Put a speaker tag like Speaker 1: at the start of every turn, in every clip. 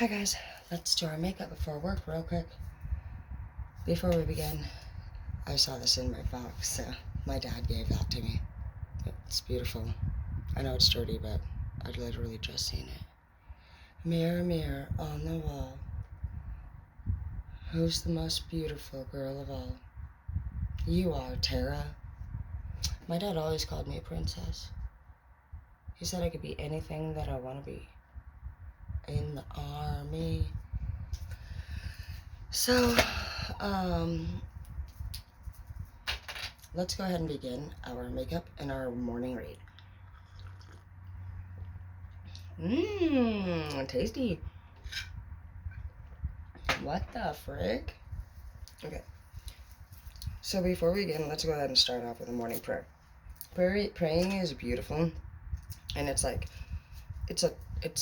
Speaker 1: Hi guys, let's do our makeup before work real quick. Before we begin, I saw this in my box, so my dad gave that to me. It's beautiful. I know it's dirty, but I'd literally just seen it. Mirror, mirror on the wall, who's the most beautiful girl of all? You are, Tara. My dad always called me a princess. He said I could be anything that I want to be. In the army. So, let's go ahead and begin our makeup and our morning read. Tasty. What the frick? Okay. So before we begin, let's go ahead and start off with a morning prayer. Praying is beautiful, and it's like, it's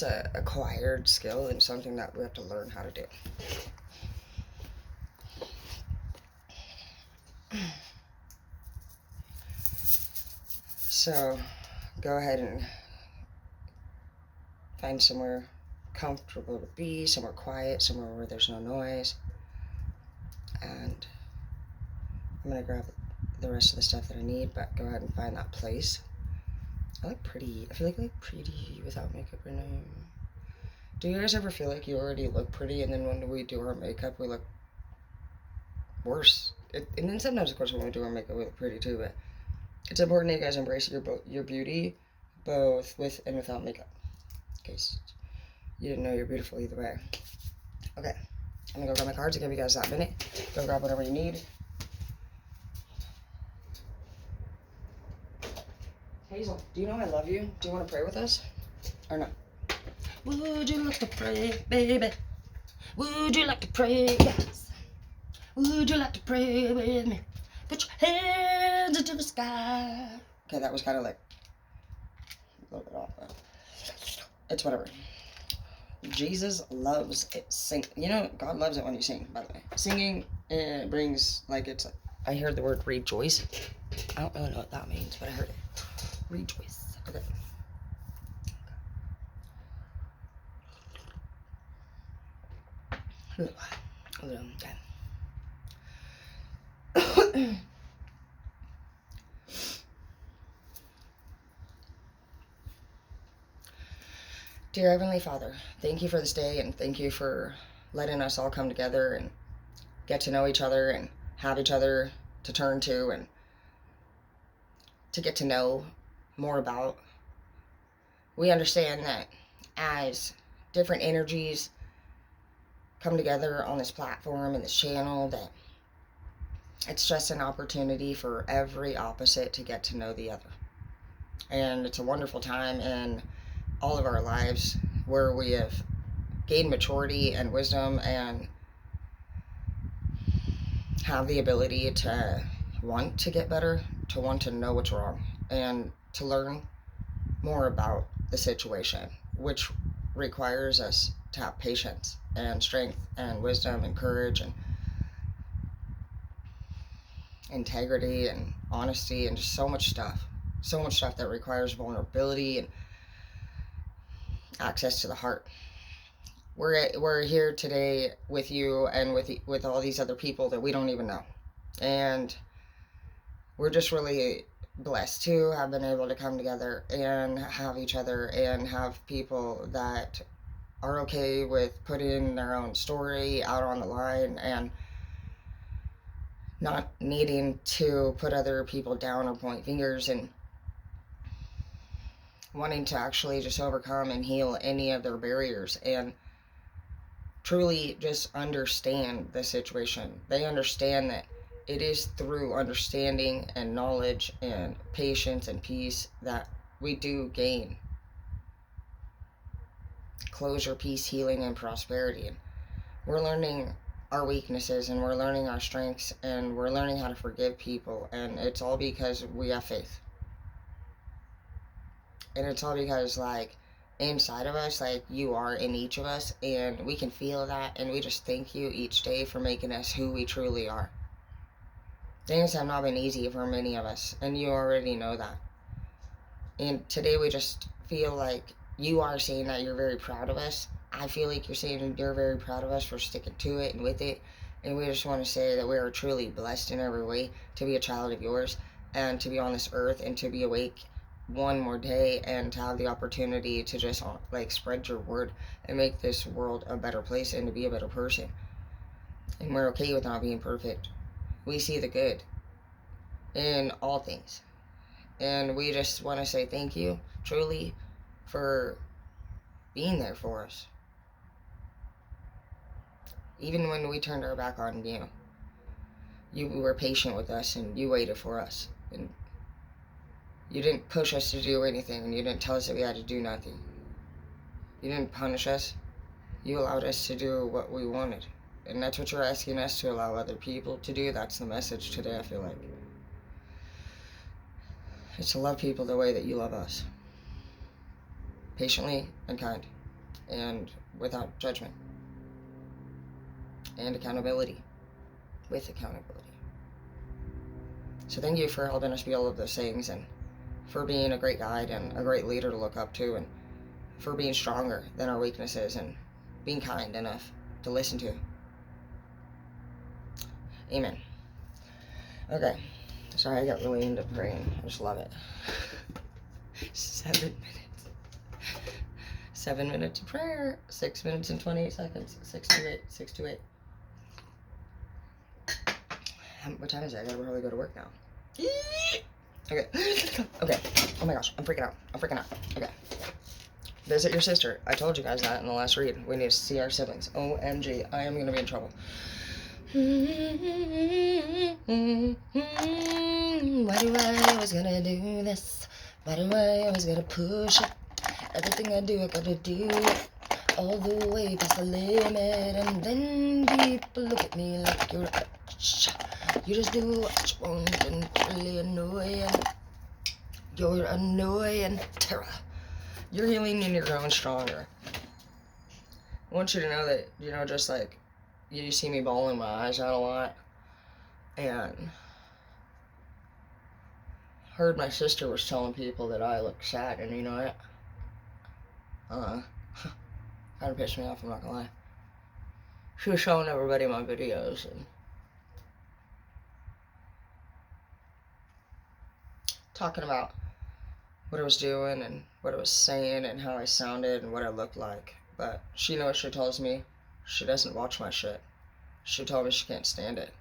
Speaker 1: a acquired skill and something that we have to learn how to do. So, go ahead and find somewhere comfortable to be, somewhere quiet, somewhere where there's no noise. And I'm gonna grab the rest of the stuff that I need, but go ahead and find that place. I look pretty. I feel like I look pretty without makeup right now. Do you guys ever feel like you already look pretty, and then when we do our makeup, we look worse? And then sometimes, of course, when we do our makeup, we look pretty too, but it's important that you guys embrace your beauty, both with and without makeup. In case you didn't know, you're beautiful either way. Okay, I'm gonna go grab my cards. I'll give you guys that minute. Go grab whatever you need. Hazel, do you know I love you? Do you want to pray with us? Or no? Would you like to pray, baby? Would you like to pray? Yes. Would you like to pray with me? Put your hands into the sky. Okay, that was kind of like a little bit off, but it's whatever. Jesus loves it. Sing. You know, God loves it when you sing, by the way. Singing brings, like, it's, I heard the word rejoice. I don't really know what that means, but I heard it. Rejoice. Okay. Okay. Dear Heavenly Father, thank you for this day, and thank you for letting us all come together and get to know each other and have each other to turn to and to get to know more about. We understand that as different energies come together on this platform and this channel, that it's just an opportunity for every opposite to get to know the other. And it's a wonderful time in all of our lives where we have gained maturity and wisdom and have the ability to want to get better, to want to know what's wrong, and to learn more about the situation, which requires us to have patience and strength and wisdom and courage and integrity and honesty and just so much stuff that requires vulnerability and access to the heart. We're here today with you and with all these other people that we don't even know, and we're just really blessed to have been able to come together and have each other and have people that are okay with putting their own story out on the line and not needing to put other people down or point fingers, and wanting to actually just overcome and heal any of their barriers and truly just understand the situation. They understand that it is through understanding and knowledge and patience and peace that we do gain closure, peace, healing, and prosperity. And we're learning our weaknesses, and we're learning our strengths, and we're learning how to forgive people, and it's all because we have faith. And it's all because, like, inside of us, like, you are in each of us, and we can feel that, and we just thank you each day for making us who we truly are. Things have not been easy for many of us, and you already know that. And today we just feel like you are saying that you're very proud of us. I feel like you're saying you're very proud of us for sticking to it and with it. And we just want to say that we are truly blessed in every way to be a child of yours and to be on this earth and to be awake one more day and to have the opportunity to just like spread your word and make this world a better place and to be a better person. And we're okay with not being perfect. We see the good in all things. And we just want to say thank you, truly, for being there for us. Even when we turned our back on you, you were patient with us and you waited for us. And you didn't push us to do anything, and you didn't tell us that we had to do nothing. You didn't punish us. You allowed us to do what we wanted. And that's what you're asking us to allow other people to do. That's the message today, I feel like. It's to love people the way that you love us. Patiently and kind. And without judgment. And accountability. With accountability. So thank you for helping us be all of those things, and for being a great guide and a great leader to look up to, and for being stronger than our weaknesses and being kind enough to listen to. Amen. Okay. Sorry, I got really into praying. I just love it. 7 minutes. 7 minutes of prayer. 6 minutes and 28 seconds. 628. 628. What time is it? I gotta probably go to work now. Okay. Okay. Oh my gosh. I'm freaking out. Okay. Visit your sister. I told you guys that in the last read. We need to see our siblings. OMG. I am gonna be in trouble. Why do I always gotta do this? Why do I always gotta push it? Everything I do, I gotta do it all the way past the limit. And then people look at me like you're a bitch. You just do what you want and it's really annoying. You're annoying, Tara. You're healing and you're growing stronger. I want you to know that, just like, you see me bawling my eyes out a lot. And heard my sister was telling people that I look sad, and you know what? Kind of pissed me off, I'm not gonna lie. She was showing everybody my videos, and talking about what I was doing and what I was saying and how I sounded and what I looked like. But she knows, she tells me she doesn't watch my shit. She told me she can't stand it.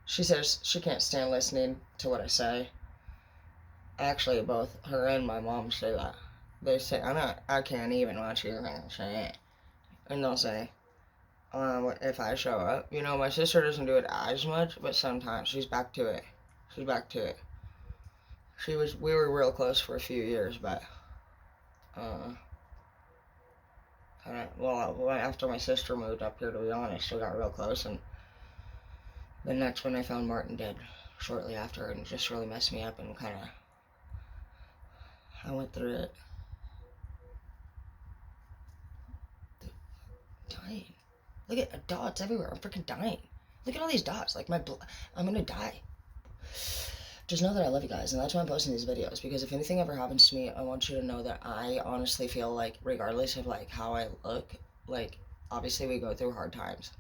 Speaker 1: She says she can't stand listening to what I say. Actually, both her and my mom say that. They say, I can't even watch your shit. And they'll say, if I show up, my sister doesn't do it as much, but sometimes she's back to it. We were real close for a few years, but, after my sister moved up here, to be honest, we got real close, and then that's when I found Martin dead, shortly after, and it just really messed me up, and I went through it. Dying. Look at dots everywhere. I'm freaking dying. Look at all these dots. Like I'm gonna die. Just know that I love you guys, and that's why I'm posting these videos, because if anything ever happens to me, I want you to know that I honestly feel like, regardless of like how I look, like, obviously we go through hard times.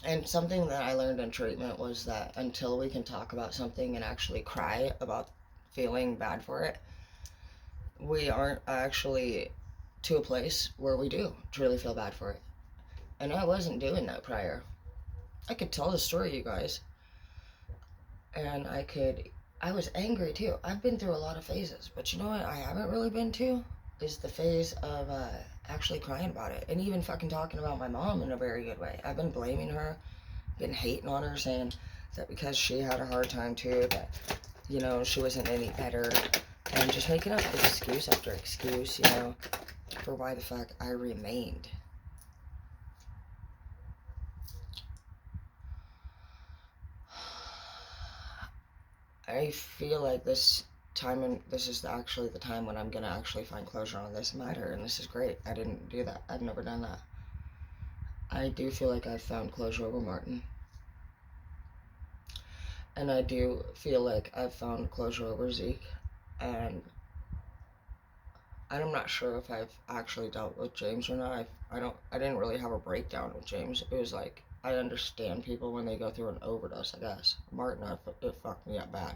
Speaker 1: And something that I learned in treatment was that until we can talk about something and actually cry about feeling bad for it, we aren't actually to a place where we do truly feel bad for it. And I wasn't doing that prior. I could tell the story, you guys. And I was angry too. I've been through a lot of phases, but you know what I haven't really been to? Is the phase of actually crying about it. And even fucking talking about my mom in a very good way. I've been blaming her, been hating on her, saying that because she had a hard time too, that, she wasn't any better. And just making up excuse after excuse, for why the fuck I remained. I feel like this is actually the time when I'm gonna actually find closure on this matter, and this is great. I didn't do that. I've never done that. I do feel like I've found closure over Martin. And I do feel like I've found closure over Zeke. And I'm not sure if I've actually dealt with James or not. I didn't really have a breakdown with James. It was like, I understand people when they go through an overdose, I guess. Martin, it fucked me up bad.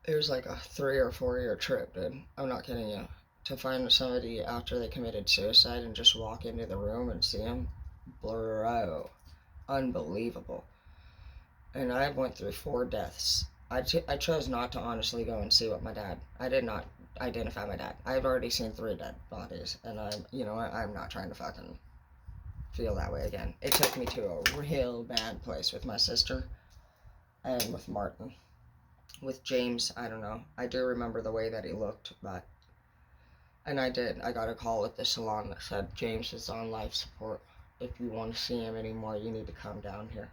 Speaker 1: It was like a 3 or 4 year trip, dude. I'm not kidding you. To find somebody after they committed suicide and just walk into the room and see them, bro, unbelievable. And I went through 4 deaths. I chose not to honestly go and see what my dad. I did not identify my dad. I've already seen 3 dead bodies, and I'm not trying to fucking feel that way again. It took me to a real bad place with my sister and with Martin. With James, I don't know. I do remember the way that he looked, but. And I did. I got a call at the salon that said James is on life support. If you want to see him anymore, you need to come down here.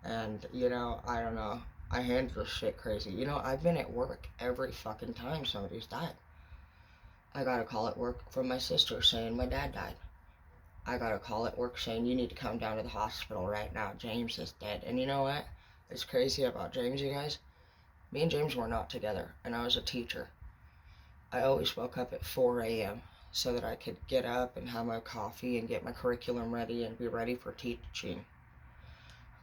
Speaker 1: And, I don't know. I handle shit crazy. I've been at work every fucking time somebody's died. I got a call at work from my sister saying my dad died. I got a call at work saying you need to come down to the hospital right now. James is dead. And you know what? It's crazy about James, you guys. Me and James were not together, and I was a teacher. I always woke up at 4 a.m. so that I could get up and have my coffee and get my curriculum ready and be ready for teaching.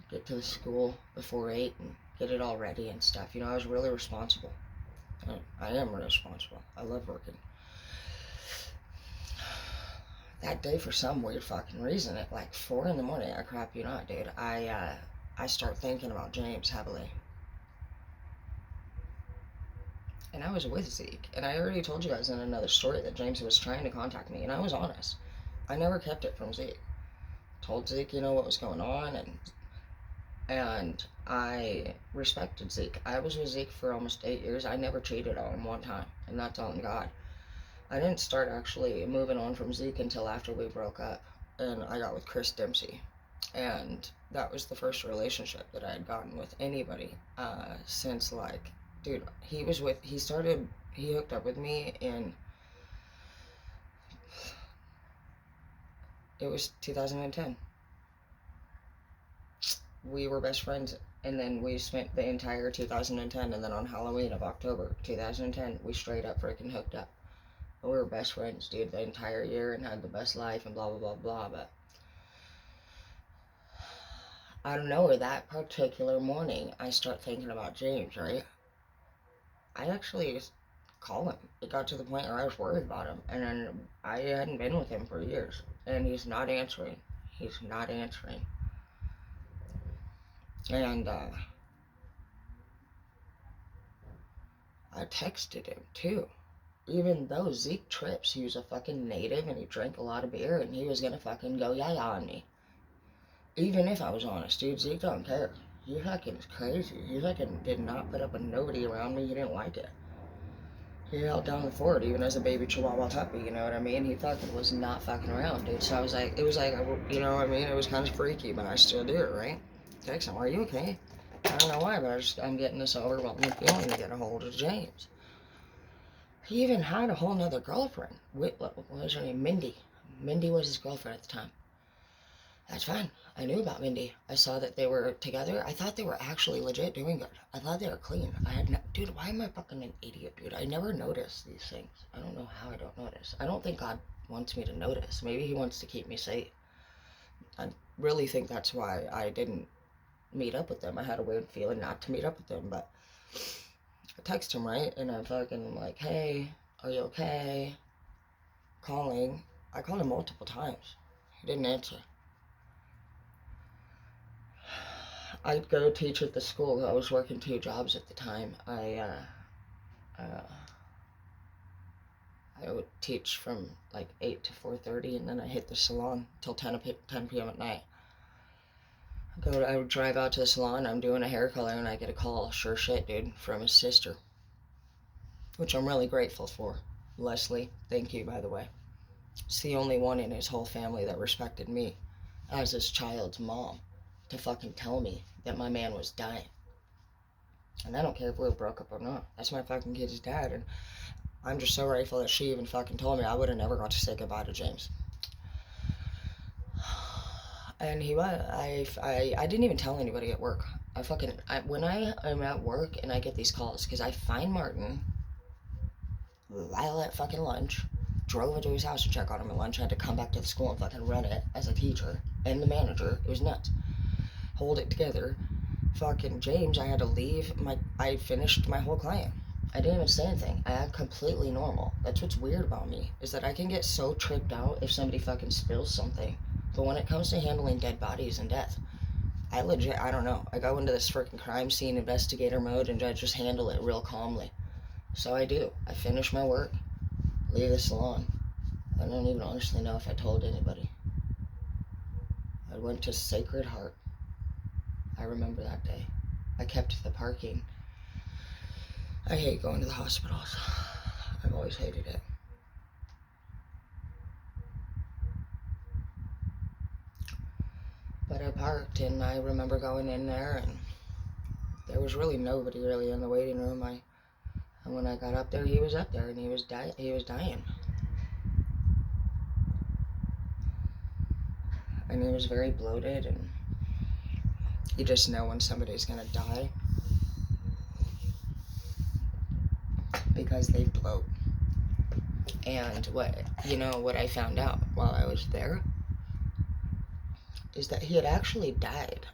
Speaker 1: Get to the school before 8 and get it all ready and stuff. I was really responsible. I am responsible. I love working. That day, for some weird fucking reason, at like 4 in the morning, I crap you not, dude, I start thinking about James heavily. And I was with Zeke, and I already told you guys in another story that James was trying to contact me, and I was honest. I never kept it from Zeke. Told Zeke, what was going on, and I respected Zeke. I was with Zeke for almost 8 years. I never cheated on him one time, and that's on God. I didn't start actually moving on from Zeke until after we broke up, and I got with Chris Dempsey. And that was the first relationship that I had gotten with anybody since, like, dude, he hooked up with me it was 2010. We were best friends, and then we spent the entire 2010, and then on Halloween of October 2010, we straight up freaking hooked up. We were best friends, dude, the entire year, and had the best life, and blah, blah, blah, blah, but I don't know, that particular morning, I start thinking about James, right? I actually call him. It got to the point where I was worried about him, and then I hadn't been with him for years, and he's not answering. He's not answering. And I texted him too. Even though Zeke trips, he was a fucking native and he drank a lot of beer and he was gonna fucking go yaya on me. Even if I was honest, dude, Zeke don't care. He fucking is crazy. He fucking did not put up with nobody around me. He didn't like it. He held down the fort even as a baby Chihuahua puppy, you know what I mean? He fucking was not fucking around, dude. So it was like, you know what I mean? It was kind of freaky, but I still do it, right? Text him, are you okay? I don't know why, but I'm getting this overwhelming feeling to get a hold of James. He even had a whole nother girlfriend. What was her name? Mindy. Mindy was his girlfriend at the time. That's fine. I knew about Mindy. I saw that they were together. I thought they were actually legit doing good. I thought they were clean. Dude, why am I fucking an idiot, dude? I never notice these things. I don't know how I don't notice. I don't think God wants me to notice. Maybe he wants to keep me safe. I really think that's why I didn't meet up with them. I had a weird feeling not to meet up with them, but I text him, right? And I'm fucking like, hey, are you okay? Calling. I called him multiple times. He didn't answer. I'd go teach at the school. I was working 2 jobs at the time. I would teach from like 8 to 4:30, and then I hit the salon till 10 p.m. at night. I would drive out to the salon. I'm doing a hair color, and I get a call. Sure shit, dude, from his sister, which I'm really grateful for. Leslie, thank you, by the way. It's the only one in his whole family that respected me as his child's mom to fucking tell me that my man was dying. And I don't care if we were broke up or not. That's my fucking kid's dad, and I'm just so grateful that she even fucking told me. I would have never got to say goodbye to James. And I didn't even tell anybody at work. When I am at work and I get these calls, because I find Martin while at fucking lunch, drove it to his house to check on him at lunch, had to come back to the school and fucking run it as a teacher and the manager. It was nuts. Hold it together. Fucking James, I had to leave. I finished my whole client. I didn't even say anything. I act completely normal. That's what's weird about me, is that I can get so tripped out if somebody fucking spills something. But when it comes to handling dead bodies and death, I don't know. I go into this freaking crime scene investigator mode and I just handle it real calmly. So I do. I finish my work, leave the salon. I don't even honestly know if I told anybody. I went to Sacred Heart. I remember that day. I kept the parking. I hate going to the hospitals. I've always hated it. But I parked, and I remember going in there, and there was really nobody really in the waiting room. And when I got up there, he was up there, and he was dying. And he was very bloated, and you just know when somebody's gonna die because they bloat. And what I found out while I was there is that he had actually died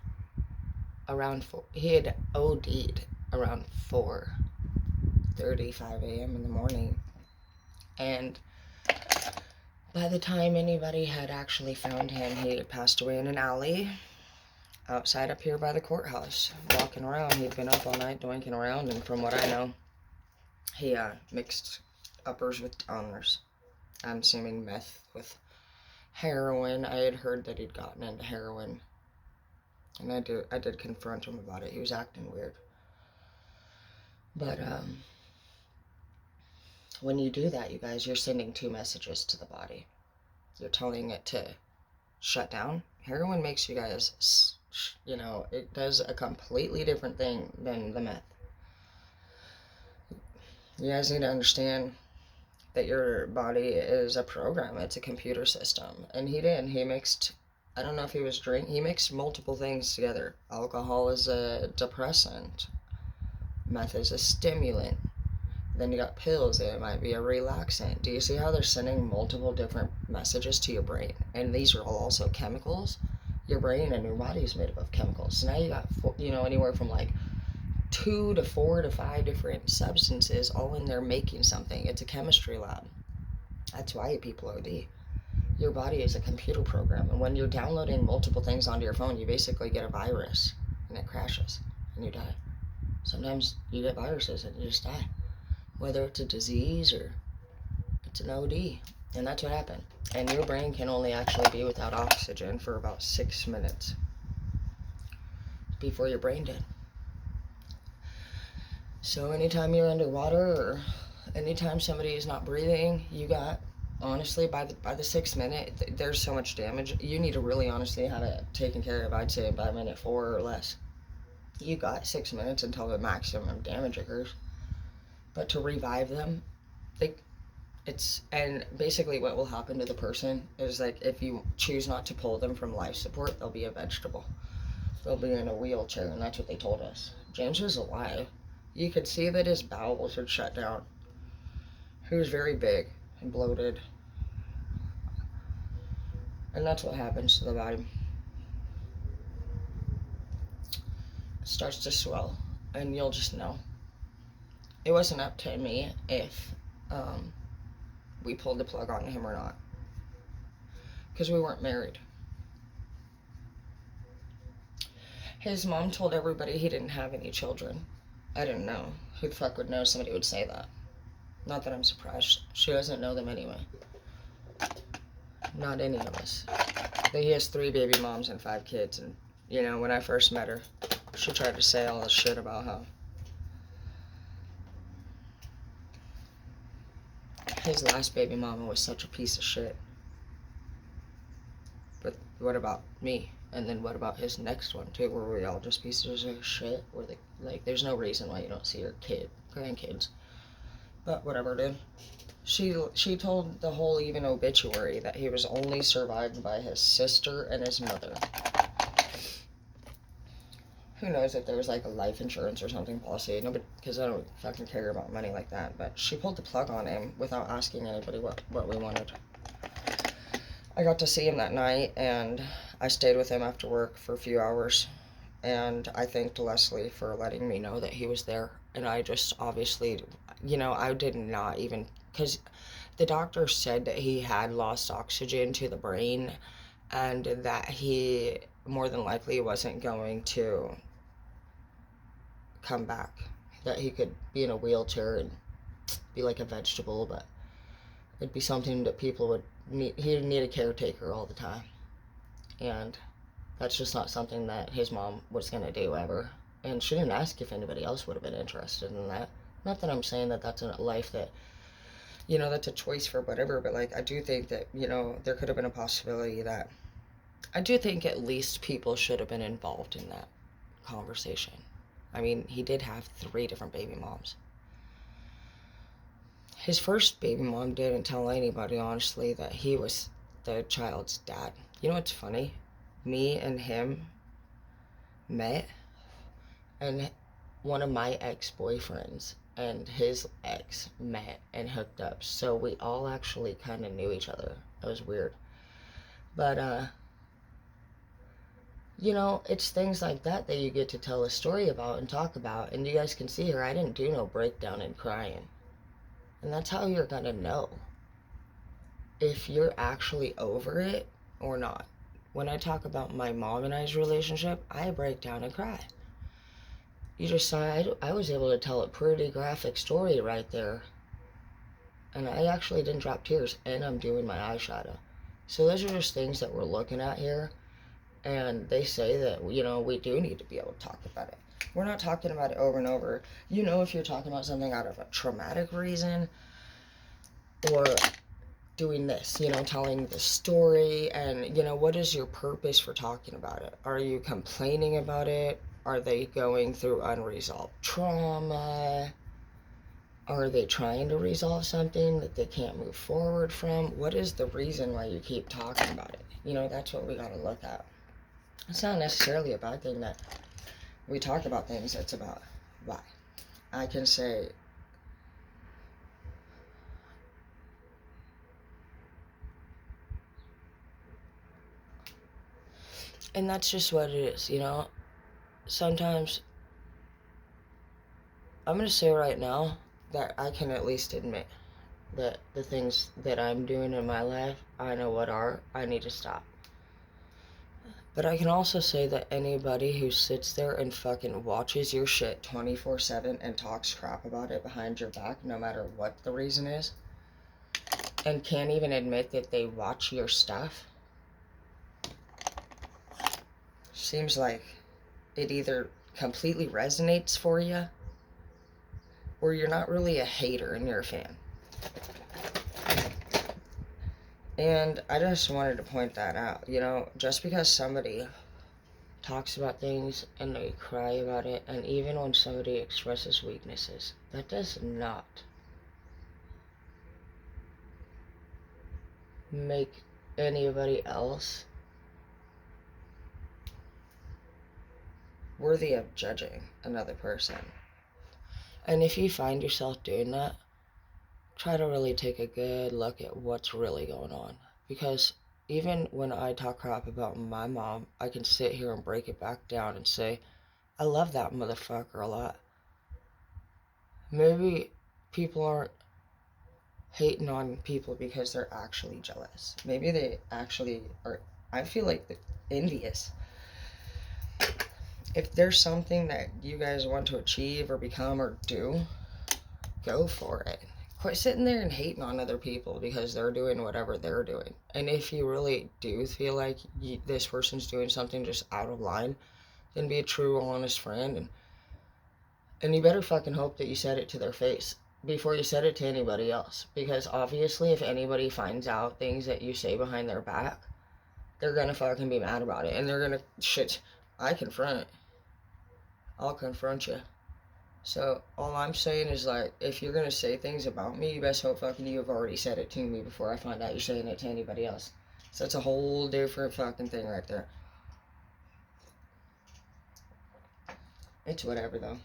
Speaker 1: he had OD'd around 4:35 a.m. in the morning. And by the time anybody had actually found him, he had passed away in an alley outside up here by the courthouse, walking around. He'd been up all night doinking around, and from what I know, he mixed uppers with downers. I'm assuming meth with heroin. I had heard that he'd gotten into heroin, and I did confront him about it. He was acting weird. But when you do that, you guys, you're sending two messages to the body. You're telling it to shut down. Heroin makes you guys, it does a completely different thing than the meth. You guys need to understand that your body is a program. It's a computer system. And he mixed, I don't know if he was he mixed multiple things together. Alcohol is a depressant. Meth is a stimulant. Then you got pills, it might be a relaxant. Do you see how they're sending multiple different messages to your brain? And these are all also chemicals. Your brain and your body is made up of chemicals. So now you got, anywhere from like 2 to 4 to 5 different substances all in there making something. It's a chemistry lab. That's why people OD. Your body is a computer program. And when you're downloading multiple things onto your phone, you basically get a virus and it crashes and you die. Sometimes you get viruses and you just die. Whether it's a disease or it's an OD. And that's what happened. And your brain can only actually be without oxygen for about 6 minutes before your brain dead. So anytime you're underwater or anytime somebody is not breathing, you got, honestly, by the 6th minute, there's so much damage. You need to really honestly have it taken care of, I'd say, by minute 4 or less. You got 6 minutes until the maximum damage occurs. But to revive them, and basically what will happen to the person is, like, if you choose not to pull them from life support, they'll be a vegetable. They'll be in a wheelchair, and that's what they told us. James was alive. You could see that his bowels had shut down. He was very big and bloated. And that's what happens to the body. It starts to swell, and you'll just know. It wasn't up to me if we pulled the plug on him or not, because we weren't married. His mom told everybody he didn't have any children. I didn't know. Who the fuck would know somebody would say that? Not that I'm surprised. She doesn't know them anyway. Not any of us. He has 3 baby moms and 5 kids, and, when I first met her, she tried to say all this shit about how his last baby mama was such a piece of shit. But what about me? And then what about his next one too? Were we all just pieces of shit? There's no reason why you don't see your grandkids. But whatever, dude. She told the whole even obituary that he was only survived by his sister and his mother. who knows if there was like a life insurance or something policy. Nobody, because I don't fucking care about money like that. But she pulled the plug on him without asking anybody what we wanted. I got to see him that night, and I stayed with him after work for a few hours. And I thanked Leslie for letting me know that he was there. And I just obviously, I did not even, because the doctor said that he had lost oxygen to the brain and that he more than likely wasn't going to come back. That he could be in a wheelchair and be like a vegetable, but it'd be something that people would need. He'd need a caretaker all the time. And that's just not something that his mom was going to do ever. And she didn't ask if anybody else would have been interested in that. Not that I'm saying that that's a life that, that's a choice for whatever, but like, I do think that, there could have been a possibility that, I do think at least people should have been involved in that conversation. I mean, he did have 3 different baby moms. His first baby mom didn't tell anybody, honestly, that he was the child's dad. You know what's funny? Me and him met, and one of my ex-boyfriends and his ex met and hooked up. So we all actually kind of knew each other. It was weird. But, it's things like that that you get to tell a story about and talk about. And you guys can see here, I didn't do no breakdown and crying. And that's how you're gonna know if you're actually over it or not. When I talk about my mom and I's relationship, I break down and cry. You just saw I was able to tell a pretty graphic story right there. And I actually didn't drop tears, and I'm doing my eyeshadow. So those are just things that we're looking at here. And they say that, we do need to be able to talk about it. We're not talking about it over and over. If you're talking about something out of a traumatic reason, or doing this, telling the story, and, what is your purpose for talking about it? Are you complaining about it? Are they going through unresolved trauma? Are they trying to resolve something that they can't move forward from? What is the reason why you keep talking about it? That's what we got to look at. It's not necessarily a bad thing that we talk about things. It's about why. I can say, and that's just what it is, Sometimes, I'm going to say right now that I can at least admit that the things that I'm doing in my life, I know what I need to stop. But I can also say that anybody who sits there and fucking watches your shit 24/7 and talks crap about it behind your back, no matter what the reason is, and can't even admit that they watch your stuff, seems like it either completely resonates for you, or you're not really a hater and you're a fan. And I just wanted to point that out. Just because somebody talks about things and they cry about it, and even when somebody expresses weaknesses, that does not make anybody else worthy of judging another person. And if you find yourself doing that, try to really take a good look at what's really going on. Because even when I talk crap about my mom, I can sit here and break it back down and say, I love that motherfucker a lot. Maybe people aren't hating on people because they're actually jealous. Maybe they actually are, I feel like, envious. If there's something that you guys want to achieve or become or do, go for it. Quit sitting there and hating on other people because they're doing whatever they're doing. And if you really do feel like this person's doing something just out of line, then be a true, honest friend. And you better fucking hope that you said it to their face before you said it to anybody else. Because obviously, if anybody finds out things that you say behind their back, they're gonna fucking be mad about it. And they're gonna, I'll confront you. So, all I'm saying is, like, if you're gonna say things about me, you best hope fucking you have already said it to me before I find out you're saying it to anybody else. So that's a whole different fucking thing right there. It's whatever, though.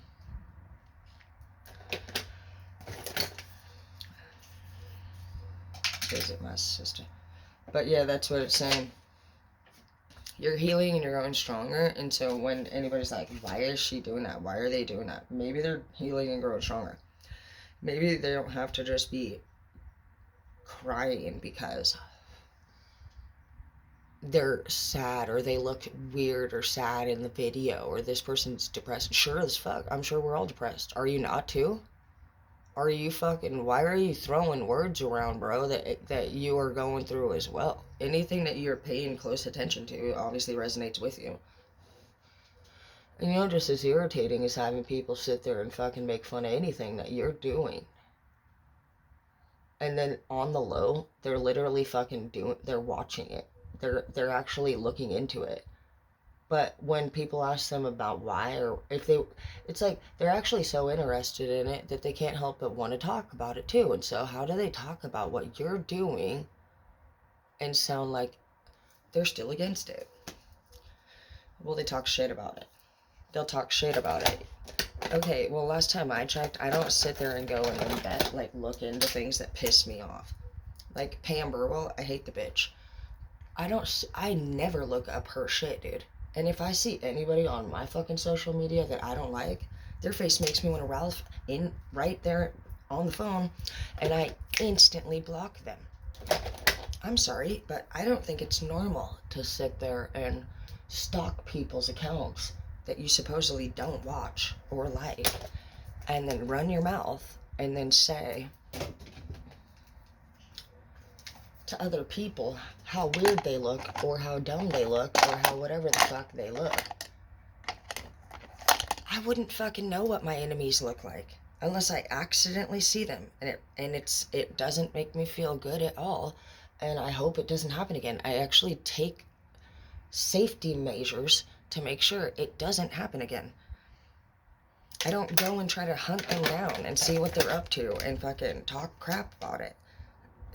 Speaker 1: Visit my sister. But yeah, that's what it's saying. You're healing and you're growing stronger. And so when anybody's like, why is she doing that? Why are they doing that? Maybe they're healing and growing stronger. Maybe they don't have to just be crying because they're sad or they look weird or sad in the video or this person's depressed. Sure as fuck. I'm sure we're all depressed. Are you not too? Are you fucking, why are you throwing words around, bro, that you are going through as well? Anything that you're paying close attention to obviously resonates with you. And you know, just as irritating as having people sit there and fucking make fun of anything that you're doing. And then on the low, they're literally fucking they're watching it. They're actually looking into it. But when people ask them about why, or if they, it's like they're actually so interested in it that they can't help but want to talk about it too. And so how do they talk about what you're doing and sound like they're still against it? Well, they talk shit about it. They'll talk shit about it. Okay, well, last time I checked, I don't sit there and go and like look into things that piss me off. Like Pam Burwell, I hate the bitch. I never look up her shit, dude. And if I see anybody on my fucking social media that I don't like, their face makes me want to Ralph in right there on the phone, and I instantly block them. I'm sorry, but I don't think it's normal to sit there and stalk people's accounts that you supposedly don't watch or like, and then run your mouth and then say to other people how weird they look or how dumb they look or how whatever the fuck they look. I wouldn't fucking know what my enemies look like unless I accidentally see them, and it doesn't make me feel good at all, and I hope it doesn't happen again. I actually take safety measures to make sure it doesn't happen again. I don't go and try to hunt them down and see what they're up to and fucking talk crap about it.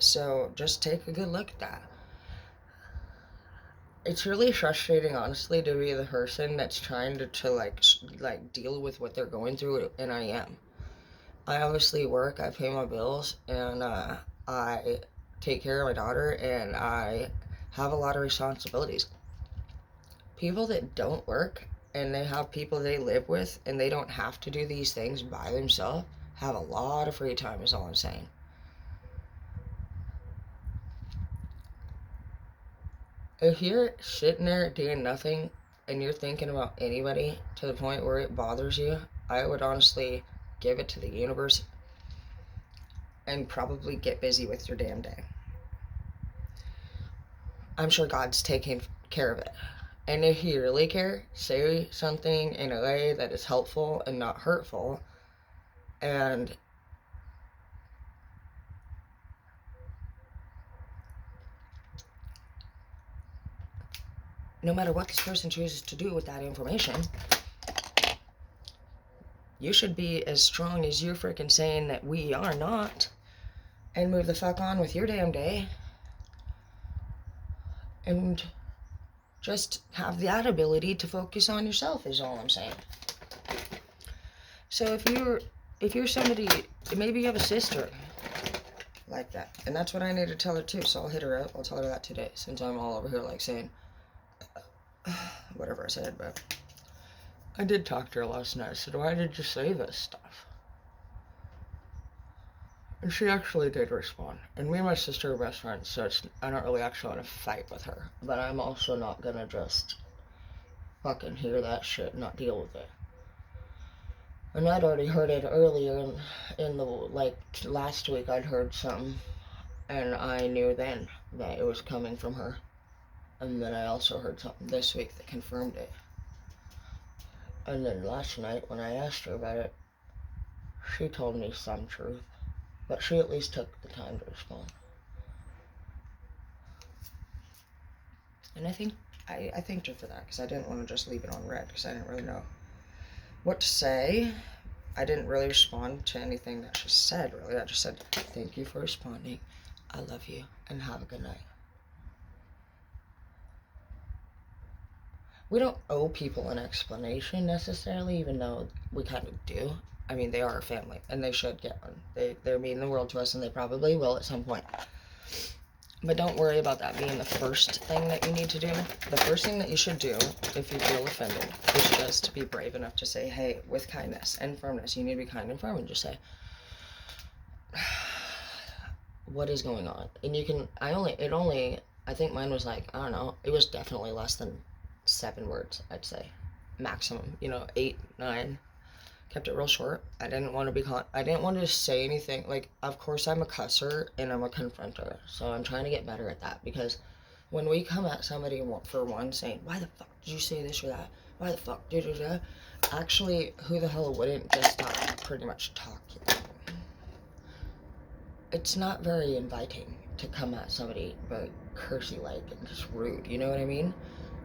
Speaker 1: So just take a good look at that. It's really frustrating, honestly, to be the person that's trying to like deal with what they're going through, and I am. I obviously work, I pay my bills, and I take care of my daughter, and I have a lot of responsibilities. People that don't work and they have people they live with and they don't have to do these things by themselves have a lot of free time, is all I'm saying. If you're sitting there doing nothing and you're thinking about anybody to the point where it bothers you, I would honestly give it to the universe and probably get busy with your damn day. I'm sure God's taking care of it. And if you really care, say something in a way that is helpful and not hurtful. And no matter what this person chooses to do with that information, you should be as strong as you're freaking saying that we are not, and move the fuck on with your damn day, and just have that ability to focus on yourself, is all I'm saying. So if you're somebody, maybe you have a sister like that, and that's what I need to tell her too, so I'll hit her up. I'll tell her that today, since I'm all over here like saying whatever I said. But I did talk to her last night. I said, why did you say this stuff? And she actually did respond. And me and my sister are best friends, so I don't really actually want to fight with her. But I'm also not gonna just fucking hear that shit and not deal with it. And I'd already heard it earlier in the, like, last week I'd heard something, and I knew then that it was coming from her. And then I also heard something this week that confirmed it. And then last night when I asked her about it, she told me some truth. But she at least took the time to respond. And I thanked her for that, because I didn't want to just leave it on red, because I didn't really know what to say. I didn't really respond to anything that she said, really. I just said, thank you for responding. I love you, and have a good night. we don't owe people an explanation necessarily, even though we kind of do. I mean, they are our family, and they should get one. They're mean the world to us, and they probably will at some point. But don't worry about that being the first thing that you need to do. The first thing that you should do, if you feel offended, is just to be brave enough to say, hey, with kindness and firmness, you need to be kind and firm, and just say, what is going on? And you can, I think mine was like, I don't know, it was definitely less than 7 words, I'd say. Maximum, 8, 9. Kept it real short. I didn't want to say anything. Like, of course I'm a cusser and I'm a confronter. So I'm trying to get better at that, because when we come at somebody for one saying, why the fuck did you say this or that? Why the fuck did you do that? Actually, who the hell wouldn't just stop pretty much talking? It's not very inviting to come at somebody very cursy like and just rude, you know what I mean?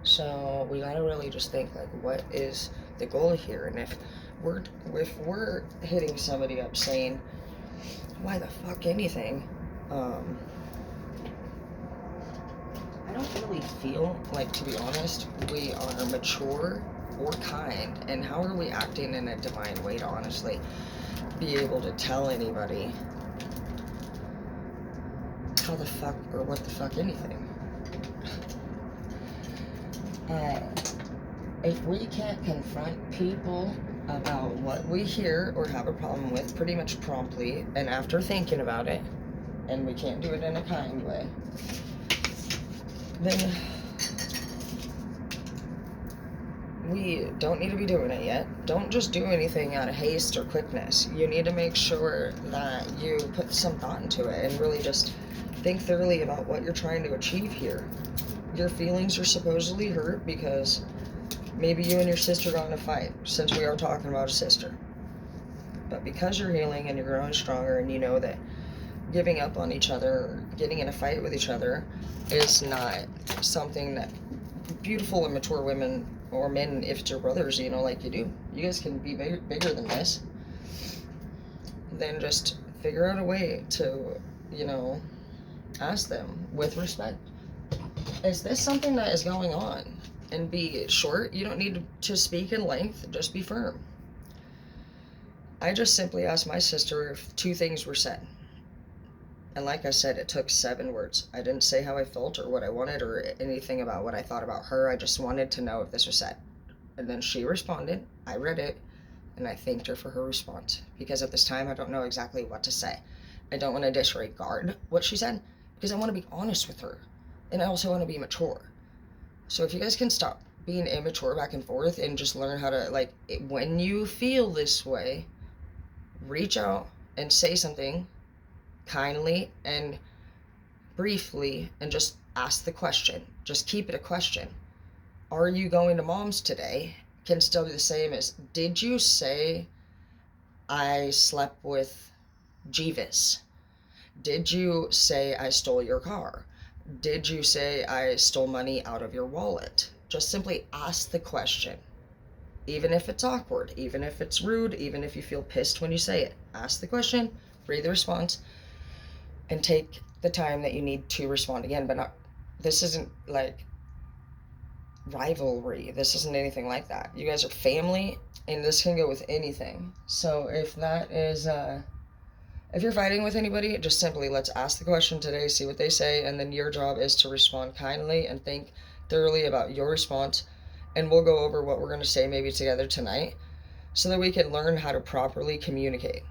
Speaker 1: So we gotta really just think, like, what is the goal here? And if we're hitting somebody up saying, why the fuck anything, I don't really feel like, to be honest, we are mature or kind. And how are we acting in a divine way to honestly be able to tell anybody how the fuck or what the fuck anything? If we can't confront people about what we hear or have a problem with pretty much promptly and after thinking about it, and we can't do it in a kind way, then we don't need to be doing it yet. Don't just do anything out of haste or quickness. You need to make sure that you put some thought into it and really just think thoroughly about what you're trying to achieve here. Your feelings are supposedly hurt because maybe you and your sister got in a fight, since we are talking about a sister. But because you're healing and you're growing stronger, and you know that giving up on each other or getting in a fight with each other is not something that beautiful and mature women or men, if it's your brothers, like you do, you guys can be bigger than this, then just figure out a way to, ask them with respect, is this something that is going on? And be short. You don't need to speak in length, just be firm. I just simply asked my sister if 2 things were said. And like I said, it took 7 words. I didn't say how I felt or what I wanted or anything about what I thought about her. I just wanted to know if this was said. And then she responded, I read it, and I thanked her for her response. Because at this time, I don't know exactly what to say. I don't want to disregard what she said, because I want to be honest with her. And I also want to be mature. So if you guys can stop being immature back and forth and just learn how to, when you feel this way, reach out and say something kindly and briefly, and just ask the question. Just keep it a question. Are you going to mom's today? Can still be the same as, did you say I slept with Jeeves? Did you say I stole your car? Did you say I stole money out of your wallet? Just simply ask the question. Even if it's awkward, even if it's rude, even if you feel pissed when you say it, ask the question, read the response, and take the time that you need to respond again. But this isn't like rivalry. This isn't anything like that. You guys are family, and this can go with anything. So if that is, if you're fighting with anybody, just simply let's ask the question today, see what they say, and then your job is to respond kindly and think thoroughly about your response. And we'll go over what we're going to say maybe together tonight, so that we can learn how to properly communicate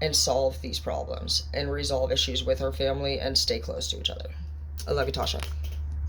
Speaker 1: and solve these problems and resolve issues with our family and stay close to each other. I love you, Tasha.